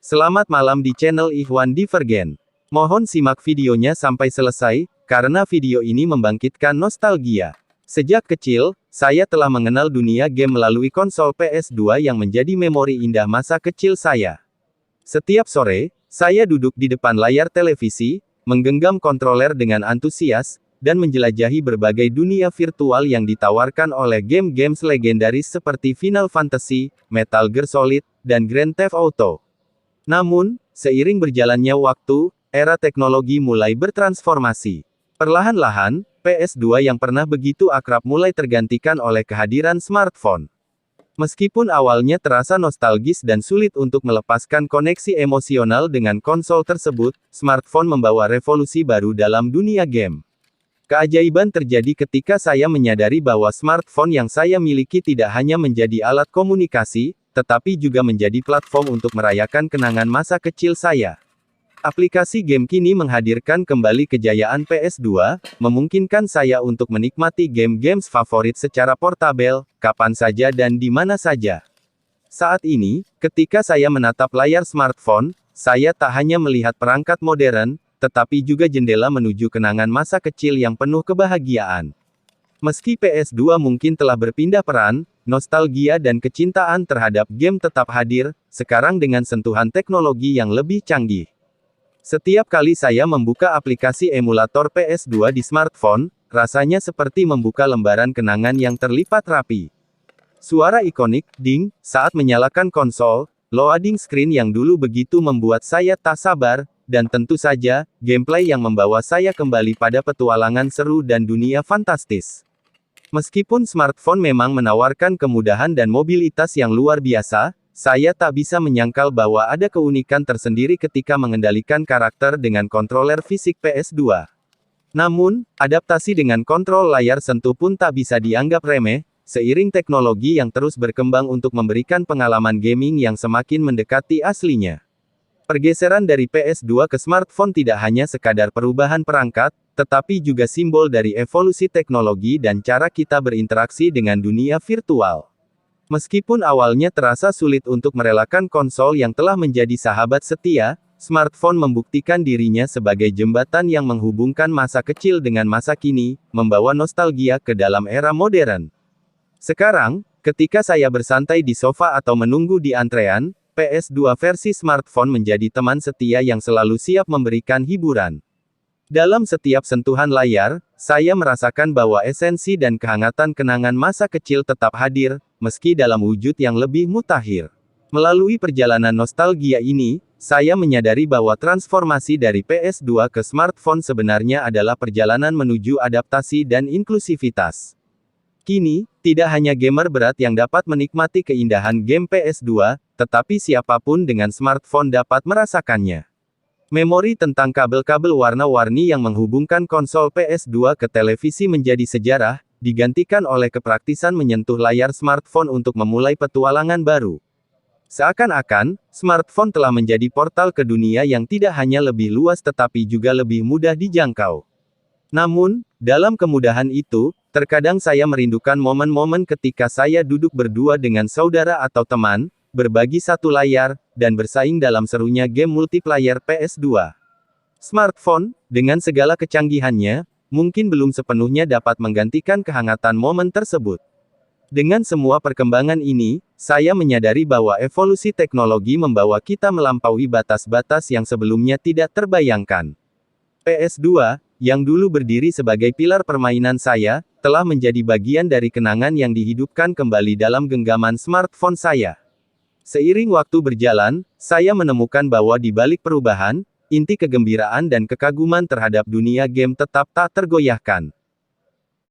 Selamat malam di channel Ikhwan Divergen. Mohon simak videonya sampai selesai, karena video ini membangkitkan nostalgia. Sejak kecil, saya telah mengenal dunia game melalui konsol PS2 yang menjadi memori indah masa kecil saya. Setiap sore, saya duduk di depan layar televisi, menggenggam kontroler dengan antusias, dan menjelajahi berbagai dunia virtual yang ditawarkan oleh game-games legendaris seperti Final Fantasy, Metal Gear Solid, dan Grand Theft Auto. Namun, seiring berjalannya waktu, era teknologi mulai bertransformasi. Perlahan-lahan, PS2 yang pernah begitu akrab mulai tergantikan oleh kehadiran smartphone. Meskipun awalnya terasa nostalgis dan sulit untuk melepaskan koneksi emosional dengan konsol tersebut, smartphone membawa revolusi baru dalam dunia game. Keajaiban terjadi ketika saya menyadari bahwa smartphone yang saya miliki tidak hanya menjadi alat komunikasi, tetapi juga menjadi platform untuk merayakan kenangan masa kecil saya. Aplikasi game kini menghadirkan kembali kejayaan PS2, memungkinkan saya untuk menikmati game-games favorit secara portabel, kapan saja dan di mana saja. Saat ini, ketika saya menatap layar smartphone, saya tak hanya melihat perangkat modern, tetapi juga jendela menuju kenangan masa kecil yang penuh kebahagiaan. Meski PS2 mungkin telah berpindah peran, nostalgia dan kecintaan terhadap game tetap hadir, sekarang dengan sentuhan teknologi yang lebih canggih. Setiap kali saya membuka aplikasi emulator PS2 di smartphone, rasanya seperti membuka lembaran kenangan yang terlipat rapi. Suara ikonik, ding, saat menyalakan konsol, loading screen yang dulu begitu membuat saya tak sabar, dan tentu saja, gameplay yang membawa saya kembali pada petualangan seru dan dunia fantastis. Meskipun smartphone memang menawarkan kemudahan dan mobilitas yang luar biasa, saya tak bisa menyangkal bahwa ada keunikan tersendiri ketika mengendalikan karakter dengan kontroler fisik PS2. Namun, adaptasi dengan kontrol layar sentuh pun tak bisa dianggap remeh, seiring teknologi yang terus berkembang untuk memberikan pengalaman gaming yang semakin mendekati aslinya. Pergeseran dari PS2 ke smartphone tidak hanya sekadar perubahan perangkat, tetapi juga simbol dari evolusi teknologi dan cara kita berinteraksi dengan dunia virtual. Meskipun awalnya terasa sulit untuk merelakan konsol yang telah menjadi sahabat setia, smartphone membuktikan dirinya sebagai jembatan yang menghubungkan masa kecil dengan masa kini, membawa nostalgia ke dalam era modern. Sekarang, ketika saya bersantai di sofa atau menunggu di antrean, PS2 versi smartphone menjadi teman setia yang selalu siap memberikan hiburan. Dalam setiap sentuhan layar, saya merasakan bahwa esensi dan kehangatan kenangan masa kecil tetap hadir, meski dalam wujud yang lebih mutakhir. Melalui perjalanan nostalgia ini, saya menyadari bahwa transformasi dari PS2 ke smartphone sebenarnya adalah perjalanan menuju adaptasi dan inklusivitas. Kini, tidak hanya gamer berat yang dapat menikmati keindahan game PS2, tetapi siapapun dengan smartphone dapat merasakannya. Memori tentang kabel-kabel warna-warni yang menghubungkan konsol PS2 ke televisi menjadi sejarah, digantikan oleh kepraktisan menyentuh layar smartphone untuk memulai petualangan baru. Seakan-akan, smartphone telah menjadi portal ke dunia yang tidak hanya lebih luas tetapi juga lebih mudah dijangkau. Namun, dalam kemudahan itu, terkadang saya merindukan momen-momen ketika saya duduk berdua dengan saudara atau teman, berbagi satu layar, dan bersaing dalam serunya game multiplayer PS2. Smartphone, dengan segala kecanggihannya, mungkin belum sepenuhnya dapat menggantikan kehangatan momen tersebut. Dengan semua perkembangan ini, saya menyadari bahwa evolusi teknologi membawa kita melampaui batas-batas yang sebelumnya tidak terbayangkan. PS2, yang dulu berdiri sebagai pilar permainan saya, telah menjadi bagian dari kenangan yang dihidupkan kembali dalam genggaman smartphone saya. Seiring waktu berjalan, saya menemukan bahwa di balik perubahan, inti kegembiraan dan kekaguman terhadap dunia game tetap tak tergoyahkan.